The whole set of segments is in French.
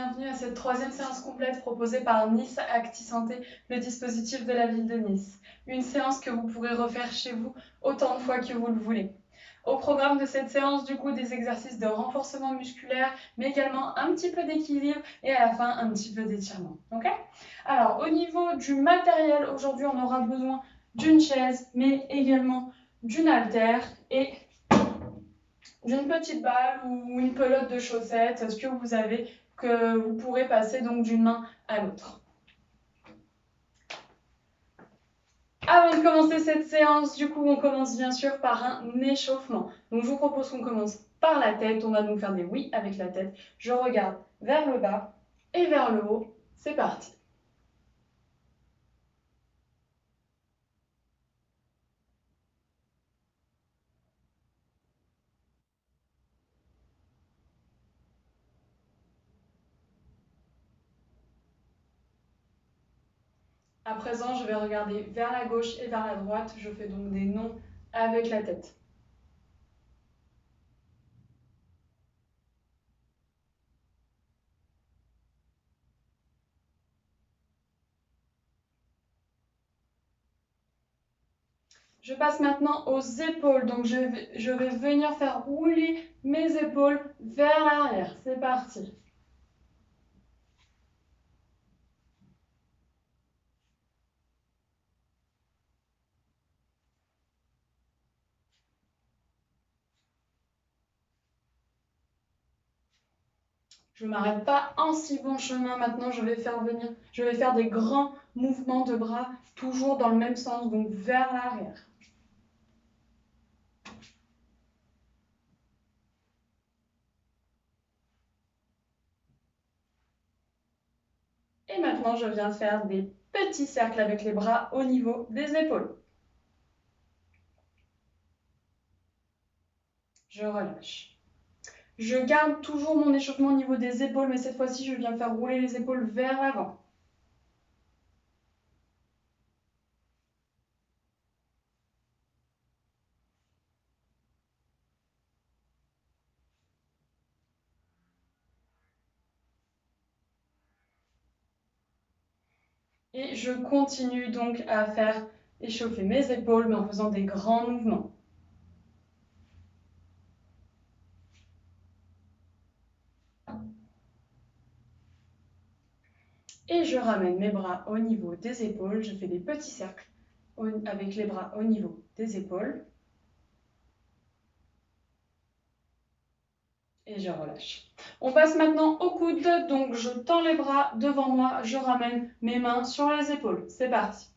bienvenue à cette troisième séance complète proposée par Nice ActiSanté, le dispositif de la ville de Nice. Une séance que vous pourrez refaire chez vous autant de fois que vous le voulez. Au programme de cette séance, du coup, des exercices de renforcement musculaire, mais également un petit peu d'équilibre et à la fin, un petit peu d'étirement. Ok ? Alors, au niveau du matériel, aujourd'hui, on aura besoin d'une chaise, mais également d'une haltère et d'une petite balle ou une pelote de chaussettes, ce que vous avez, que vous pourrez passer donc d'une main à l'autre. Avant de commencer cette séance, du coup, on commence bien sûr par un échauffement. Donc, je vous propose qu'on commence par la tête. On va donc faire des oui avec la tête. Je regarde vers le bas et vers le haut. C'est parti. À présent, je vais regarder vers la gauche et vers la droite. Je fais donc des noms avec la tête. Je passe maintenant aux épaules. Donc, je vais venir faire rouler mes épaules vers l'arrière. C'est parti. Je ne m'arrête pas en si bon chemin. Maintenant, je vais faire des grands mouvements de bras, toujours dans le même sens, donc vers l'arrière. Et maintenant, je viens faire des petits cercles avec les bras au niveau des épaules. Je relâche. Je garde toujours mon échauffement au niveau des épaules, mais cette fois-ci, je viens faire rouler les épaules vers l'avant. Et je continue donc à faire échauffer mes épaules, mais en faisant des grands mouvements. Et je ramène mes bras au niveau des épaules. Je fais des petits cercles avec les bras au niveau des épaules. Et je relâche. On passe maintenant au coude. Donc je tends les bras devant moi. Je ramène mes mains sur les épaules. C'est parti.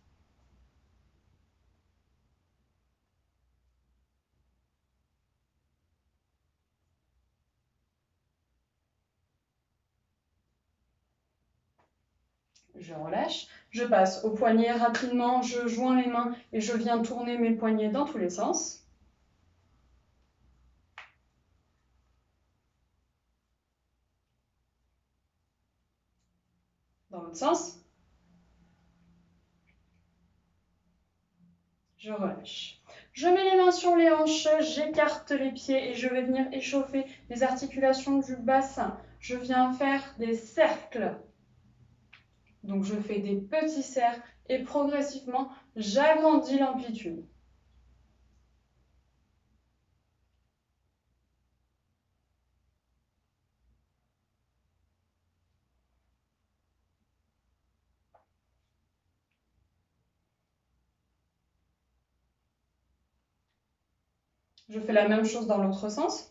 Je relâche. Je passe au poignet rapidement. Je joins les mains et je viens tourner mes poignets dans tous les sens. Dans l'autre sens. Je relâche. Je mets les mains sur les hanches, j'écarte les pieds et je vais venir échauffer les articulations du bassin. Je viens faire des cercles. Donc je fais des petits cercles et progressivement, j'agrandis l'amplitude. Je fais la même chose dans l'autre sens.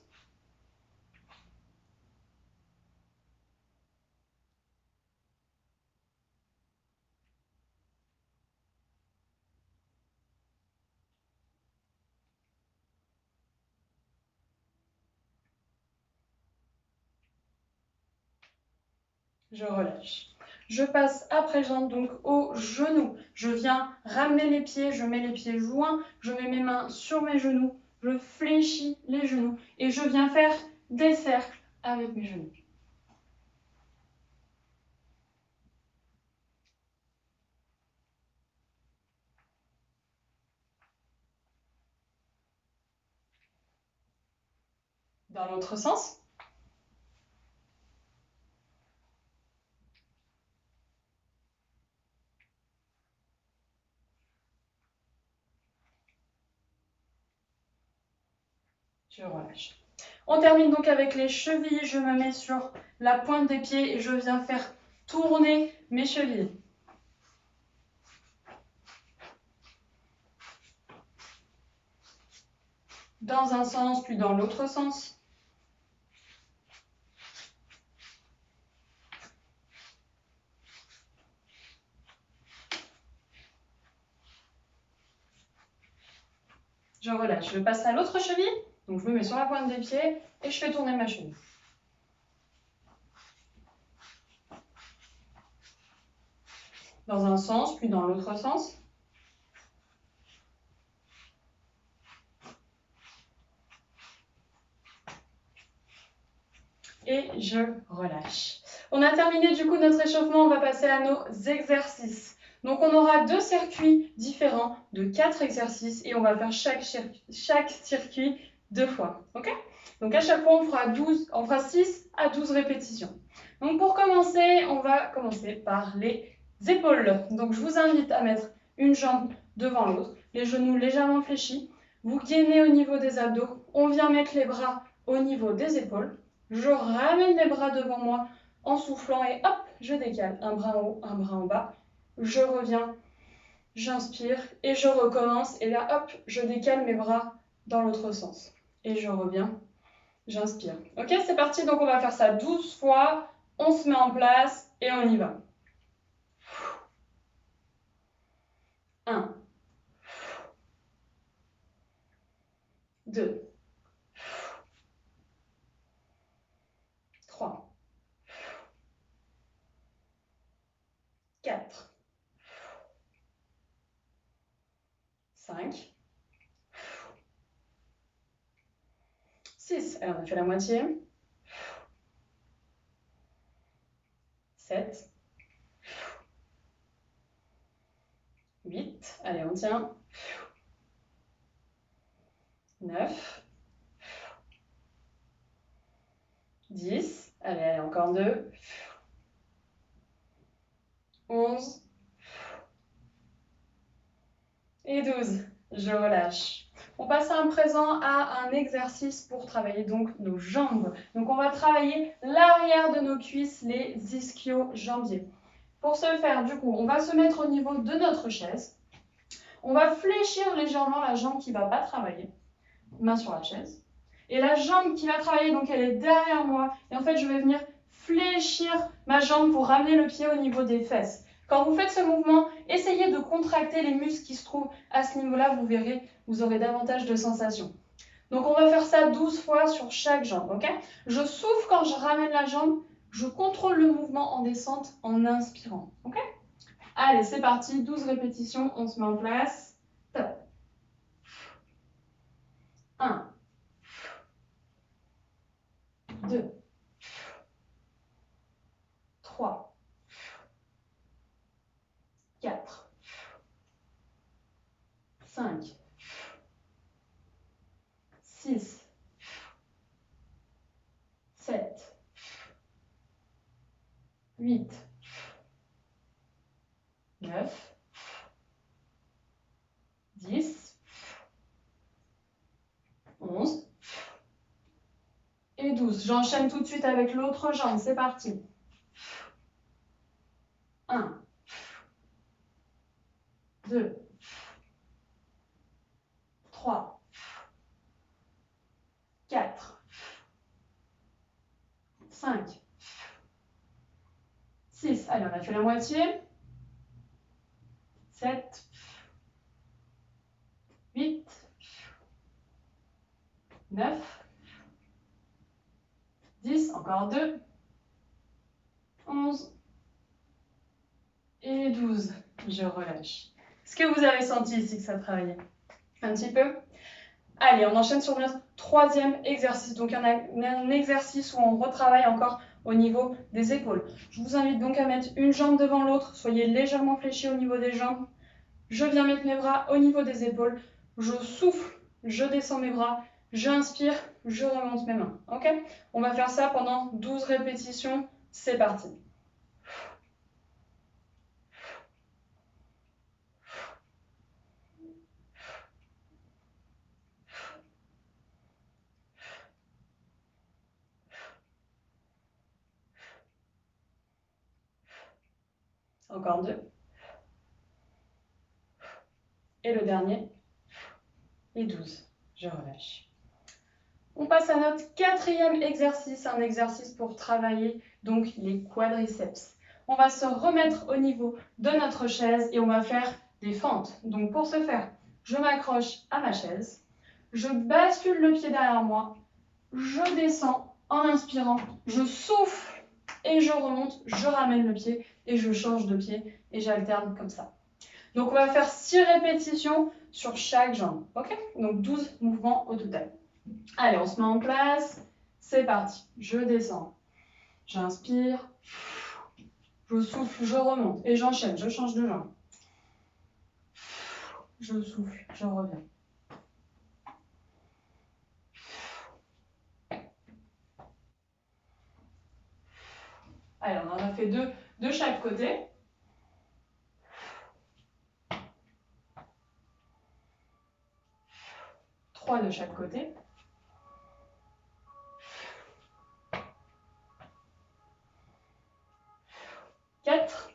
Je relâche. Je passe à présent donc au genou. Je viens ramener les pieds, je mets les pieds joints, je mets mes mains sur mes genoux, je fléchis les genoux et je viens faire des cercles avec mes genoux. Dans l'autre sens. je relâche. On termine donc avec les chevilles. Je me mets sur la pointe des pieds et je viens faire tourner mes chevilles. Dans un sens, puis dans l'autre sens. Je relâche. Je passe à l'autre cheville. Donc je me mets sur la pointe des pieds et je fais tourner ma cheville. Dans un sens, puis dans l'autre sens. Et je relâche. On a terminé du coup notre échauffement, on va passer à nos exercices. Donc on aura 2 circuits différents de 4 exercices et on va faire chaque circuit 2 fois. Ok? Donc à chaque fois on fera 6 à 12 répétitions. Donc pour commencer, on va commencer par les épaules. Donc je vous invite à mettre une jambe devant l'autre, les genoux légèrement fléchis. Vous gainez au niveau des abdos, on vient mettre les bras au niveau des épaules. Je ramène les bras devant moi en soufflant et hop, je décale. Un bras en haut, un bras en bas. Je reviens, j'inspire et je recommence. Et là, hop, je décale mes bras dans l'autre sens. Et je reviens, j'inspire. Ok, c'est parti. Donc, on va faire ça 12 fois. On se met en place et on y va. 1, 2, 3, 4, 5, 6. Allez, on a fait la moitié. 7, 8. Allez, on tient. 9, 10. Allez, encore 2. 11 et 12. Je relâche. On passe à présent à un exercice pour travailler donc nos jambes. Donc on va travailler l'arrière de nos cuisses, les ischio-jambiers. Pour ce faire, du coup, on va se mettre au niveau de notre chaise. On va fléchir légèrement la jambe qui ne va pas travailler. Main sur la chaise. Et la jambe qui va travailler, donc elle est derrière moi. Et en fait, je vais venir fléchir ma jambe pour ramener le pied au niveau des fesses. Quand vous faites ce mouvement, essayez de contracter les muscles qui se trouvent à ce niveau-là. Vous verrez, vous aurez davantage de sensations. Donc, on va faire ça 12 fois sur chaque jambe. Ok? Je souffle quand je ramène la jambe. Je contrôle le mouvement en descente en inspirant. Ok? Allez, c'est parti. 12 répétitions. On se met en place. Top. 1, 2, 3, 4, 5, 6, 7, 8, 9, 10, 11 et 12. J'enchaîne tout de suite avec l'autre jambe. C'est parti. 1, 2, 3, 4, 5, 6. Allez, on a fait la moitié. 7, 8, 9, 10, encore 2, 11 et 12. Je relâche. Est-ce que vous avez senti ici que ça travaillait un petit peu? Allez, on enchaîne sur notre troisième exercice. Donc, il y en a un exercice où on retravaille encore au niveau des épaules. Je vous invite donc à mettre une jambe devant l'autre. Soyez légèrement fléchis au niveau des jambes. Je viens mettre mes bras au niveau des épaules. Je souffle, je descends mes bras. J'inspire, je remonte mes mains. Ok? On va faire ça pendant 12 répétitions. C'est parti. Encore 2. Et le dernier. Et 12. Je relâche. On passe à notre 4e exercice, un exercice pour travailler donc les quadriceps. On va se remettre au niveau de notre chaise et on va faire des fentes. Donc pour ce faire, je m'accroche à ma chaise, je bascule le pied derrière moi, je descends en inspirant, je souffle et je remonte, je ramène le pied et je change de pied et j'alterne comme ça. Donc on va faire 6 répétitions sur chaque jambe, ok? Donc 12 mouvements au total. Allez, on se met en place, c'est parti. Je descends, j'inspire, je souffle, je remonte et j'enchaîne, je change de jambe. Je souffle, je reviens. Allez, on en a fait 2 de chaque côté. Trois de chaque côté. 4.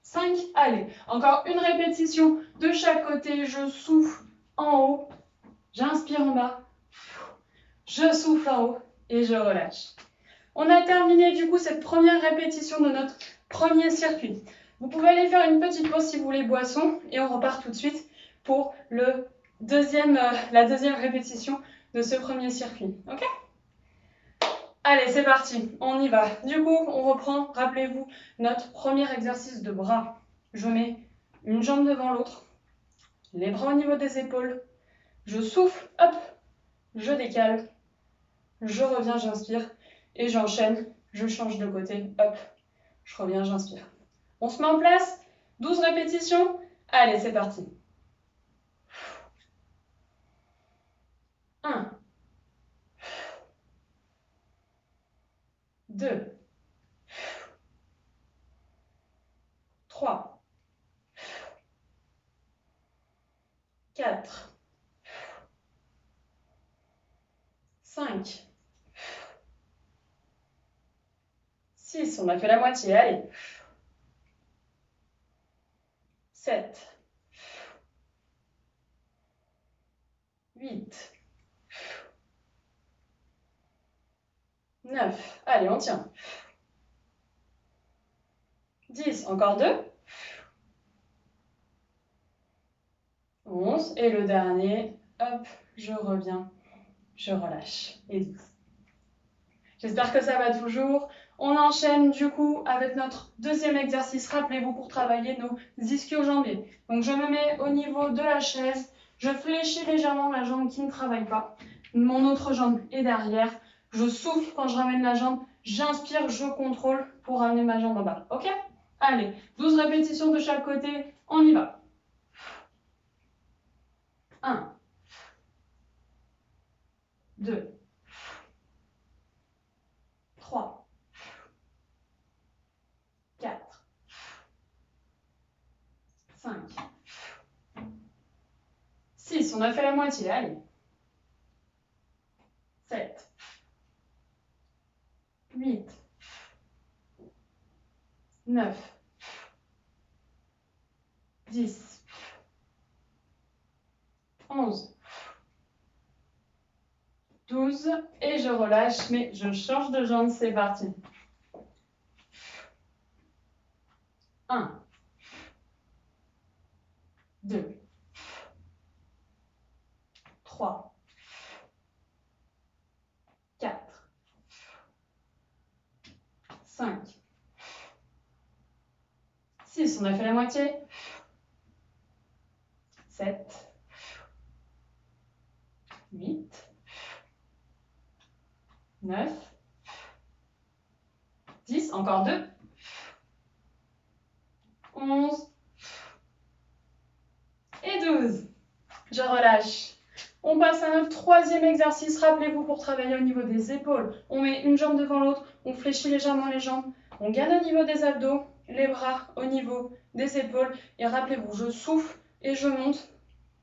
5. Allez, encore une répétition de chaque côté. Je souffle en haut, j'inspire en bas, je souffle en haut et je relâche. On a terminé du coup cette première répétition de notre premier circuit. Vous pouvez aller faire une petite pause si vous voulez boisson et on repart tout de suite pour la deuxième répétition de ce premier circuit. Ok ? Allez, c'est parti, on y va. Du coup, on reprend, rappelez-vous, notre premier exercice de bras. Je mets une jambe devant l'autre, les bras au niveau des épaules, je souffle, hop, je décale, je reviens, j'inspire et j'enchaîne, je change de côté, hop, je reviens, j'inspire. On se met en place, 12 répétitions, allez, c'est parti. 1, 2, 3, 4, 5, 6, on a fait la moitié, allez. 7, 8, 9, allez, on tient. 10, encore 2. 11, et le dernier, hop, je reviens, je relâche, et 12. J'espère que ça va toujours. On enchaîne du coup avec notre deuxième exercice, rappelez-vous, pour travailler nos ischio-jambiers. Donc je me mets au niveau de la chaise, je fléchis légèrement la jambe qui ne travaille pas. Mon autre jambe est derrière. Je souffle quand je ramène la jambe, j'inspire, je contrôle pour ramener ma jambe en bas. Ok ? Allez, 12 répétitions de chaque côté, on y va. 1, 2, 3, 4, 5, 6, on a fait la moitié, allez. 7, 8, 9, 10, 11, 12, et je relâche, mais je change de jambe, c'est parti. 1, 2, 3, 4, 5, 6, on a fait la moitié. 7, 8, 9, 10, encore 2, 11 et 12. Je relâche. On passe à notre troisième exercice, rappelez-vous, pour travailler au niveau des épaules. On met une jambe devant l'autre, on fléchit légèrement les jambes, on garde au niveau des abdos, les bras au niveau des épaules. Et rappelez-vous, je souffle et je monte.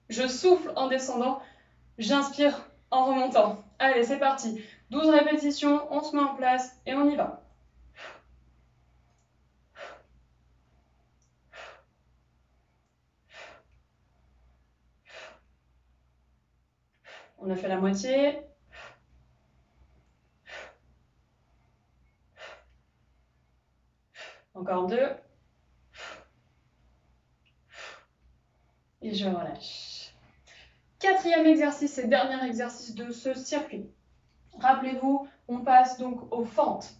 Je souffle en descendant, j'inspire en remontant. Allez, c'est parti. 12 répétitions, on se met en place et on y va. On a fait la moitié. Encore 2. Et je relâche. Quatrième exercice et dernier exercice de ce circuit. Rappelez-vous, on passe donc aux fentes.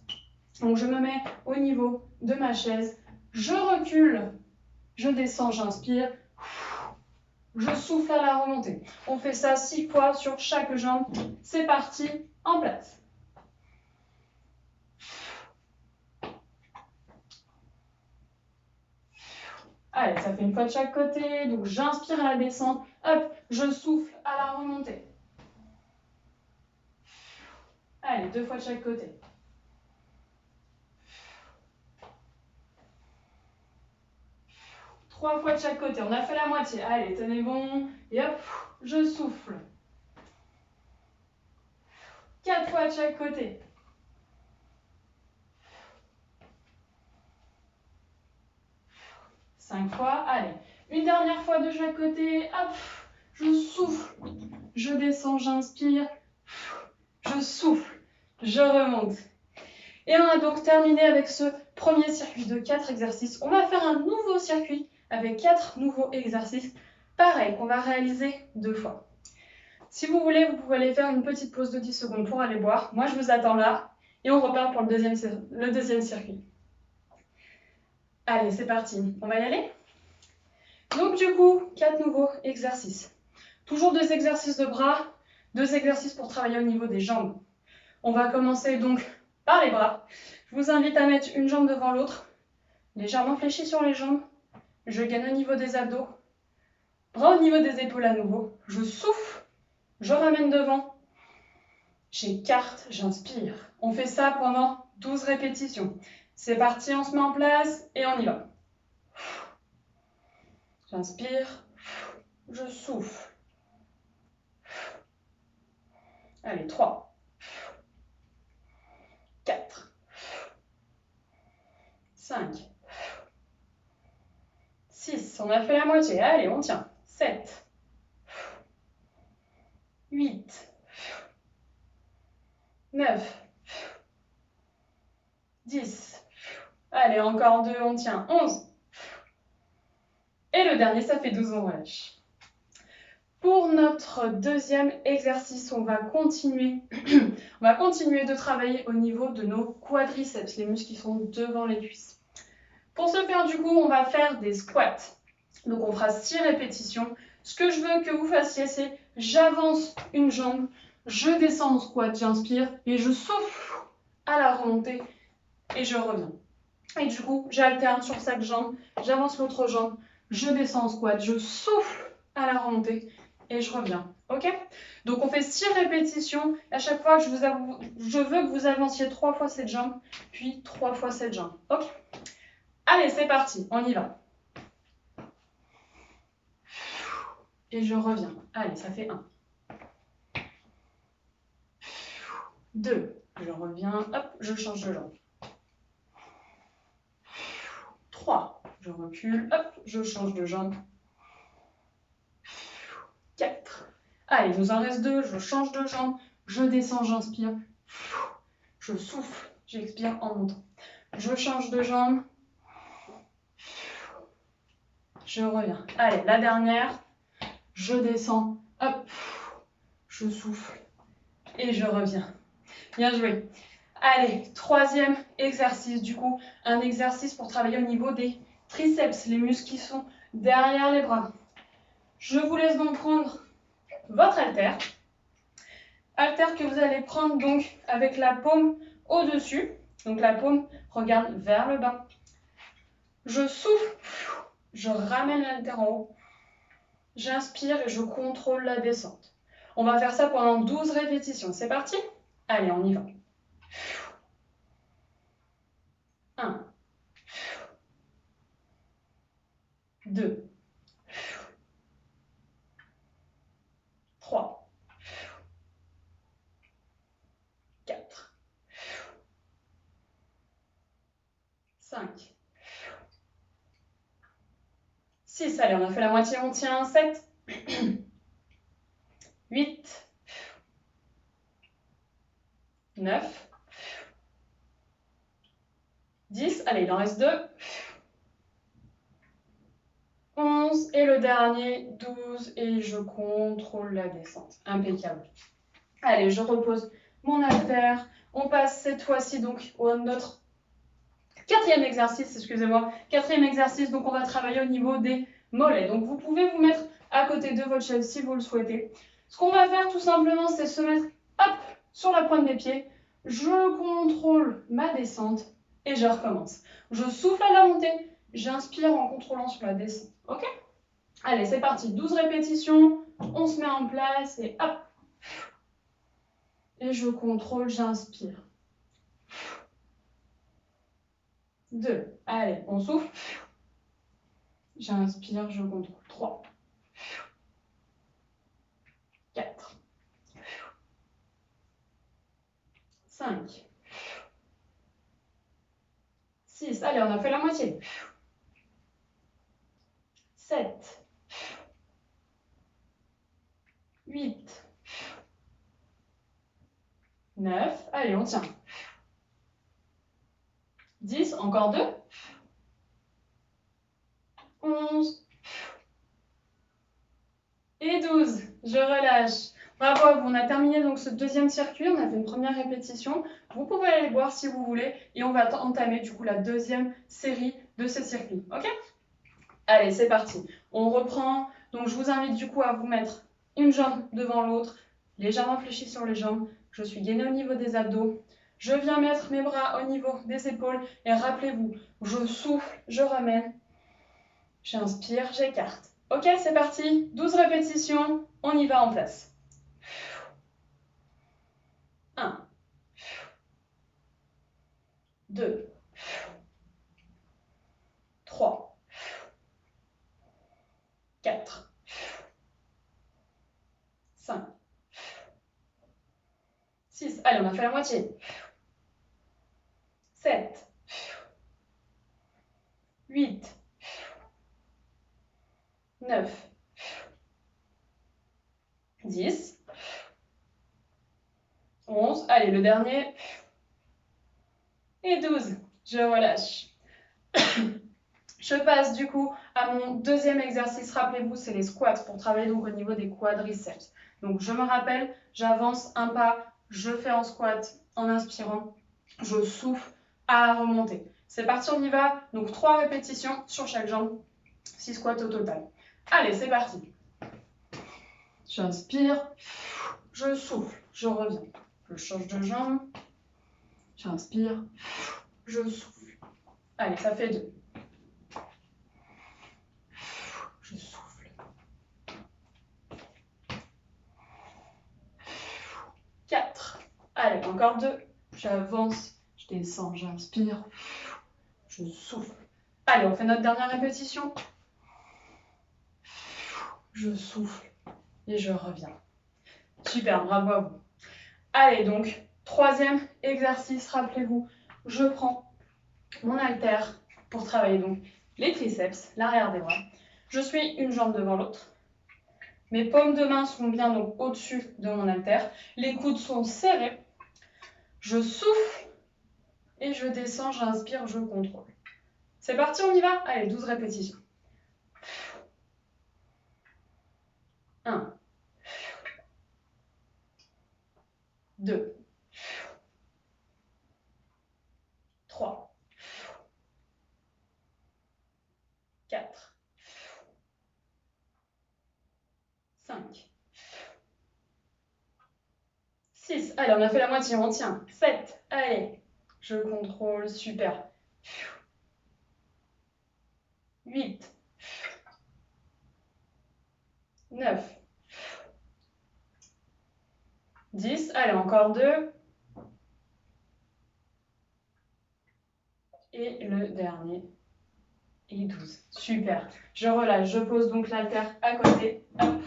Donc je me mets au niveau de ma chaise. Je recule, je descends, j'inspire. Je souffle à la remontée. On fait ça 6 fois sur chaque jambe. C'est parti, en place. Allez, ça fait une fois de chaque côté. Donc j'inspire à la descente. Hop, je souffle à la remontée. Allez, 2 fois de chaque côté. Trois fois de chaque côté. On a fait la moitié. Allez, tenez bon. Et hop, je souffle. 4 fois de chaque côté. Cinq fois. Allez, une dernière fois de chaque côté. Hop, je souffle. Je descends, j'inspire. Je souffle. Je remonte. Et on a donc terminé avec ce premier circuit de 4 exercices. On va faire un nouveau circuit avec 4 nouveaux exercices. Pareil, qu'on va réaliser 2 fois. Si vous voulez, vous pouvez aller faire une petite pause de 10 secondes pour aller boire. Moi, je vous attends là et on repart pour le deuxième circuit. Allez, c'est parti. On va y aller? Donc du coup, 4 nouveaux exercices. Toujours 2 exercices de bras, 2 exercices pour travailler au niveau des jambes. On va commencer donc par les bras. Je vous invite à mettre une jambe devant l'autre, légèrement fléchie sur les jambes. Je gagne au niveau des abdos, bras au niveau des épaules à nouveau. Je souffle, je ramène devant, j'écarte, j'inspire. On fait ça pendant 12 répétitions. C'est parti, on se met en place et on y va. J'inspire, je souffle. Allez, 3, 4, 5, 6, on a fait la moitié. Allez, on tient. 7, 8, 9, 10. Allez, encore 2, on tient. 11. Et le dernier, ça fait 12, on relâche. Pour notre deuxième exercice, on va continuer de travailler au niveau de nos quadriceps, les muscles qui sont devant les cuisses. Pour ce faire, du coup, on va faire des squats. Donc, on fera 6 répétitions. Ce que je veux que vous fassiez, c'est j'avance une jambe, je descends en squat, j'inspire et je souffle à la remontée et je reviens. Et du coup, j'alterne sur chaque jambe, j'avance l'autre jambe, je descends en squat, je souffle à la remontée et je reviens. Ok? Donc on fait 6 répétitions. À chaque fois, je veux que vous avanciez 3 fois cette jambe, puis 3 fois cette jambe. Ok? Allez, c'est parti, on y va. Et je reviens. Allez, ça fait 1. 2. Je reviens, hop, je change de jambe. 3. Je recule, hop, je change de jambe. 4. Allez, il nous en reste 2, je change de jambe, je descends, j'inspire. Je souffle, j'expire en montant. Je change de jambe. Je reviens. Allez, la dernière. Je descends, hop, je souffle et je reviens. Bien joué. Allez, troisième exercice, du coup, un exercice pour travailler au niveau des triceps, les muscles qui sont derrière les bras. Je vous laisse donc prendre votre haltère. Haltère que vous allez prendre donc avec la paume au-dessus. Donc la paume regarde vers le bas. Je souffle, je ramène l'haltère en haut. J'inspire et je contrôle la descente. On va faire ça pendant 12 répétitions. C'est parti? Allez, on y va. 1, 2, 3, 5, 6, allez, on a fait la moitié, on tient, 7, 8, 9, 10, allez, il en reste 2, 11, et le dernier, 12, et je contrôle la descente. Impeccable. Allez, je repose mon haltère. On passe cette fois-ci donc au notre quatrième exercice, excusez-moi. Quatrième exercice, donc on va travailler au niveau des mollets. Donc vous pouvez vous mettre à côté de votre chaise si vous le souhaitez. Ce qu'on va faire tout simplement, c'est se mettre hop, sur la pointe des pieds. Je contrôle ma descente et je recommence. Je souffle à la montée, j'inspire en contrôlant sur la descente. Ok? Allez, c'est parti. 12 répétitions, on se met en place et hop. Et je contrôle, j'inspire. 2. Allez, on souffle. J'inspire, je contrôle. 3. 4. 5. 6. Allez, on a fait la moitié. 7. 8. 9. Allez, on tient. 10. Encore 2. 11. Et 12. Je relâche. Bravo à vous. On a terminé donc ce deuxième circuit. On a fait une première répétition. Vous pouvez aller voir si vous voulez. Et on va entamer du coup la deuxième série de ce circuit. Ok? Allez, c'est parti. On reprend. Donc, je vous invite du coup à vous mettre une jambe devant l'autre, légèrement fléchie sur les jambes. Je suis gainée au niveau des abdos. Je viens mettre mes bras au niveau des épaules. Et rappelez-vous, je souffle, je ramène. J'inspire, j'écarte. Ok, c'est parti. 12 répétitions. On y va en place. 1, 2, 3, 4, 5, 6. Allez, on a fait la moitié. 7, 8, 9, 10, 11. Allez, le dernier. Et 12. Je relâche. Je passe du coup à mon deuxième exercice. Rappelez-vous, c'est les squats pour travailler donc au niveau des quadriceps. Donc je me rappelle, j'avance un pas, je fais en squat en inspirant, je souffle à remonter. C'est parti, on y va. Donc 3 répétitions sur chaque jambe, 6 squats au total. Allez, c'est parti. J'inspire, je souffle, je reviens. Je change de jambe, j'inspire, je souffle. Allez, ça fait 2. Je souffle. 4. Allez, encore 2. J'avance, je descends, j'inspire, je souffle. Allez, on fait notre dernière répétition. Je souffle et je reviens. Super, bravo à vous. Allez, donc, troisième exercice, rappelez-vous, je prends mon haltère pour travailler donc les triceps, l'arrière des bras. Je suis une jambe devant l'autre. Mes paumes de main sont bien donc au-dessus de mon haltère. Les coudes sont serrés. Je souffle et je descends, j'inspire, je contrôle. C'est parti, on y va? Allez, 12 répétitions. 1, 2, 3, 4, 5, 6. Allez, on a fait la moitié, on tient. 7. Allez, je contrôle, super. 8, 9, 10. Allez, encore 2. Et le dernier. Et 12. Super. Je relâche, je pose donc l'haltère à côté. Hop.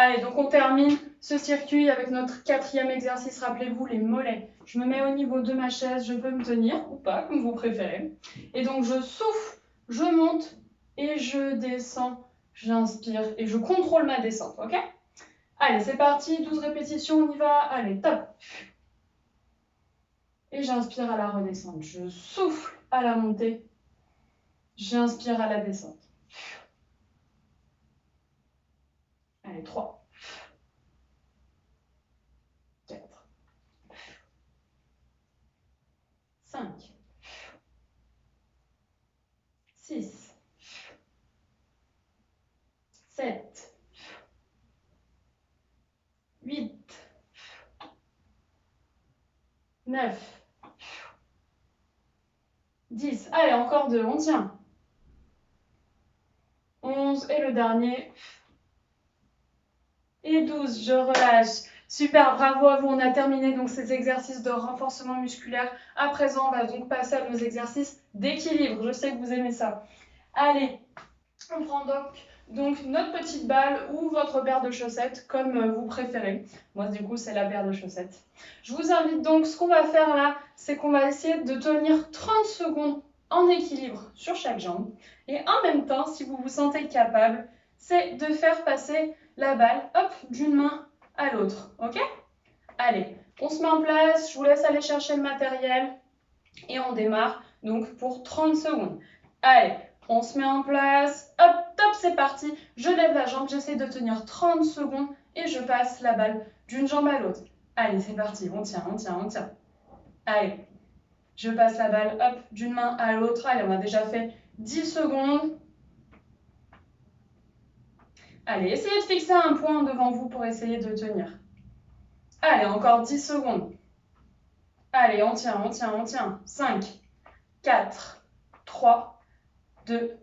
Allez, donc on termine ce circuit avec notre 4e exercice. Rappelez-vous, les mollets. Je me mets au niveau de ma chaise, je peux me tenir ou pas, comme vous préférez. Et donc je souffle, je monte et je descends. J'inspire et je contrôle ma descente, ok? Allez, c'est parti, 12 répétitions, on y va. Allez, top. Et j'inspire à la redescente. Je souffle à la montée. J'inspire à la descente. Allez, 3, 4, 5, 6, 7, 8, 9, 10. Allez, encore 2, on tient. 11 et le dernier. Et 12, je relâche. Super, bravo à vous. On a terminé donc ces exercices de renforcement musculaire. À présent, on va donc passer à nos exercices d'équilibre. Je sais que vous aimez ça. Allez, on prend donc notre petite balle ou votre paire de chaussettes, comme vous préférez. Moi, du coup, c'est la paire de chaussettes. Je vous invite donc, ce qu'on va faire là, c'est qu'on va essayer de tenir 30 secondes en équilibre sur chaque jambe. Et en même temps, si vous vous sentez capable, c'est de faire passer la balle, hop, d'une main à l'autre, ok? Allez, on se met en place, je vous laisse aller chercher le matériel et on démarre donc pour 30 secondes. Allez, on se met en place, hop, top, c'est parti. Je lève la jambe, j'essaie de tenir 30 secondes et je passe la balle d'une jambe à l'autre. Allez, c'est parti, on tient, on tient, on tient. Allez, je passe la balle, hop, d'une main à l'autre. Allez, on a déjà fait 10 secondes. Allez, essayez de fixer un point devant vous pour essayer de tenir. Allez, encore 10 secondes. Allez, on tient, on tient, on tient. 5, 4, 3, 2,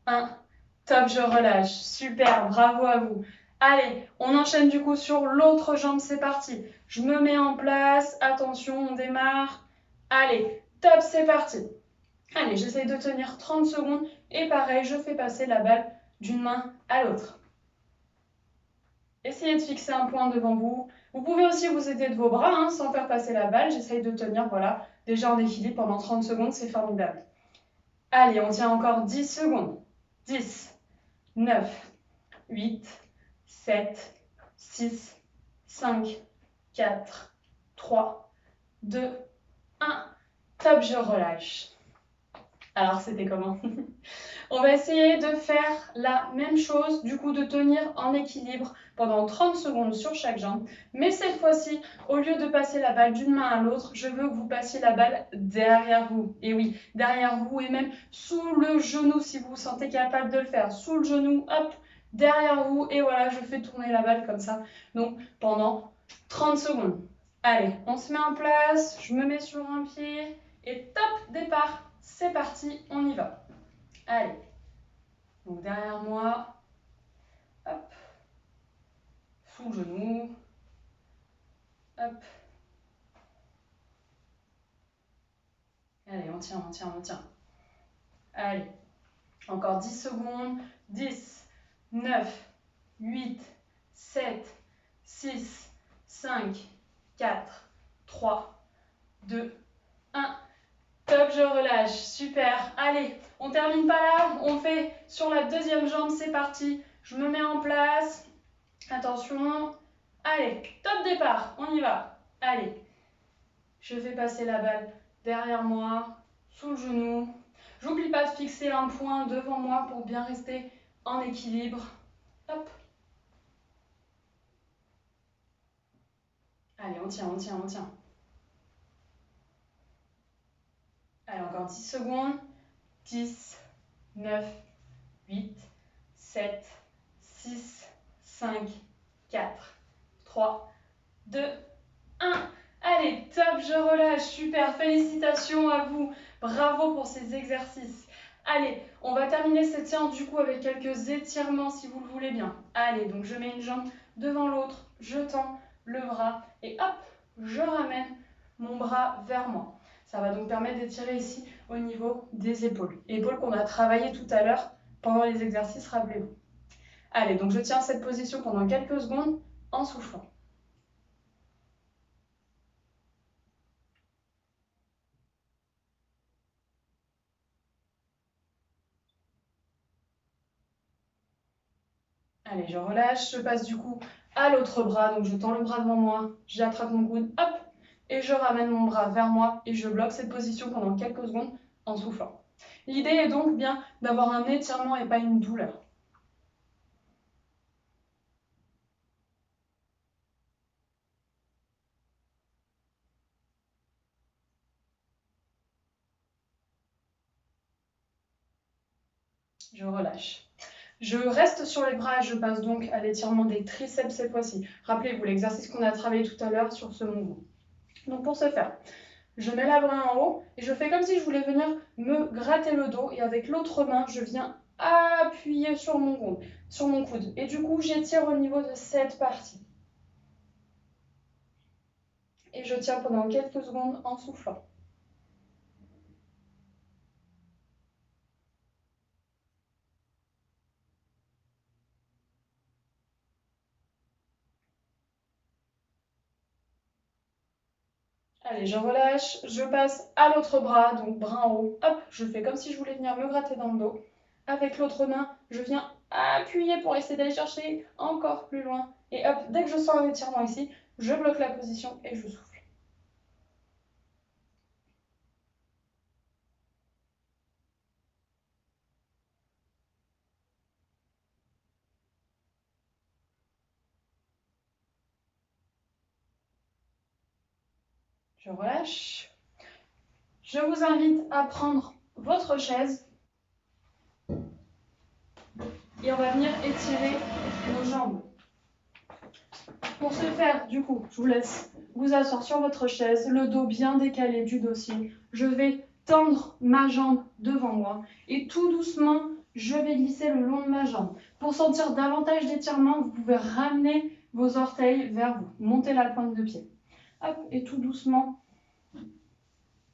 1. Top, je relâche. Super, bravo à vous. Allez, on enchaîne du coup sur l'autre jambe, c'est parti. Je me mets en place, attention, on démarre. Allez, top, c'est parti. Allez, j'essaye de tenir 30 secondes et pareil, je fais passer la balle d'une main à l'autre. Essayez de fixer un point devant vous. Vous pouvez aussi vous aider de vos bras sans faire passer la balle. J'essaye de tenir, voilà, déjà en équilibre pendant 30 secondes, c'est formidable. Allez, on tient encore 10 secondes. 10, 9, 8, 7, 6, 5, 4, 3, 2, 1. Top, je relâche. Alors, c'était comment? On va essayer de faire la même chose, du coup de tenir en équilibre pendant 30 secondes sur chaque jambe. Mais cette fois-ci, au lieu de passer la balle d'une main à l'autre, je veux que vous passiez la balle derrière vous. Et oui, derrière vous et même sous le genou si vous vous sentez capable de le faire. Sous le genou, hop, derrière vous. Et voilà, je fais tourner la balle comme ça. Donc pendant 30 secondes. Allez, on se met en place, je me mets sur un pied et top, départ. C'est parti, on y va. Allez, donc derrière moi, hop, sous le genou, hop. Allez, on tient, on tient, on tient. Allez, encore 10 secondes. 10, 9, 8, 7, 6, 5, 4, 3, 2, 1. Top, je relâche. Super. Allez, on termine pas là. On fait sur la deuxième jambe. C'est parti. Je me mets en place. Attention. Allez, top départ. On y va. Allez. Je fais passer la balle derrière moi, sous le genou. J'oublie pas de fixer un point devant moi pour bien rester en équilibre. Hop. Allez, on tient, on tient, on tient. Allez, encore 10 secondes. 10, 9, 8, 7, 6, 5, 4, 3, 2, 1. Allez, top, je relâche. Super, félicitations à vous. Bravo pour ces exercices. Allez, on va terminer cette séance du coup avec quelques étirements si vous le voulez bien. Allez, donc je mets une jambe devant l'autre, je tends le bras et hop, je ramène mon bras vers moi. Ça va donc permettre d'étirer ici au niveau des épaules. Épaules qu'on a travaillé tout à l'heure pendant les exercices, rappelez-vous. Allez, donc je tiens cette position pendant quelques secondes en soufflant. Allez, je relâche, je passe du coup à l'autre bras, donc je tends le bras devant moi, j'attrape mon coude, hop, et je ramène mon bras vers moi et je bloque cette position pendant quelques secondes en soufflant. L'idée est donc bien d'avoir un étirement et pas une douleur. Je relâche. Je reste sur les bras et je passe donc à l'étirement des triceps cette fois-ci. Rappelez-vous l'exercice qu'on a travaillé tout à l'heure sur ce mouvement. Donc pour ce faire, je mets la main en haut et je fais comme si je voulais venir me gratter le dos et avec l'autre main, je viens appuyer sur mon coude. Et du coup, j'étire au niveau de cette partie. Et je tiens pendant quelques secondes en soufflant. Allez, je relâche, je passe à l'autre bras, donc bras en haut. Hop, je fais comme si je voulais venir me gratter dans le dos. Avec l'autre main, je viens appuyer pour essayer d'aller chercher encore plus loin. Et hop, dès que je sens un étirement ici, je bloque la position et je souffle. Je relâche. Je vous invite à prendre votre chaise et on va venir étirer nos jambes. Pour ce faire, du coup, je vous laisse vous asseoir sur votre chaise, le dos bien décalé du dossier. Je vais tendre ma jambe devant moi et tout doucement, je vais glisser le long de ma jambe. Pour sentir davantage d'étirement, vous pouvez ramener vos orteils vers vous, monter la pointe de pied. Hop, et tout doucement,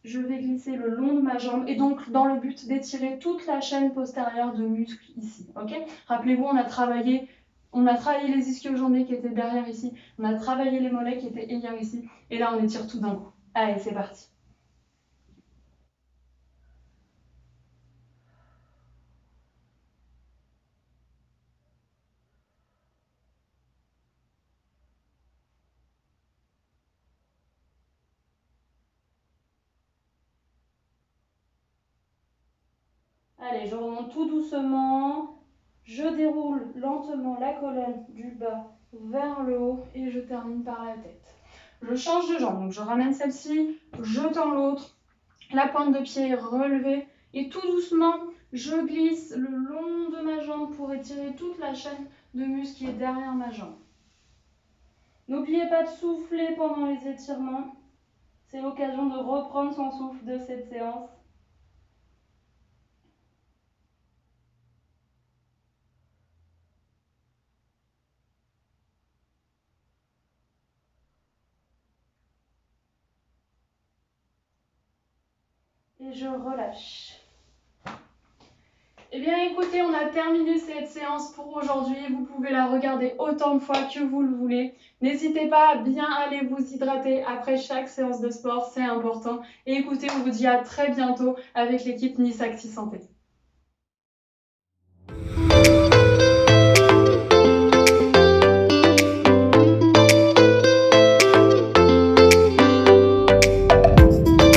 je vais glisser le long de ma jambe et donc dans le but d'étirer toute la chaîne postérieure de muscles ici. Ok ? Rappelez-vous, on a travaillé les ischio-jambiers qui étaient derrière ici, on a travaillé les mollets qui étaient hier ici, et là on étire tout d'un coup. Allez, c'est parti. Allez, je remonte tout doucement. Je déroule lentement la colonne du bas vers le haut et je termine par la tête. Je change de jambe, donc je ramène celle-ci, je tends l'autre, la pointe de pied relevée et tout doucement, je glisse le long de ma jambe pour étirer toute la chaîne de muscles qui est derrière ma jambe. N'oubliez pas de souffler pendant les étirements. C'est l'occasion de reprendre son souffle de cette séance. Et je relâche. Eh bien écoutez, on a terminé cette séance pour aujourd'hui. Vous pouvez la regarder autant de fois que vous le voulez. N'hésitez pas à bien aller vous hydrater après chaque séance de sport, c'est important. Et écoutez, on vous dit à très bientôt avec l'équipe Nice Acti Santé.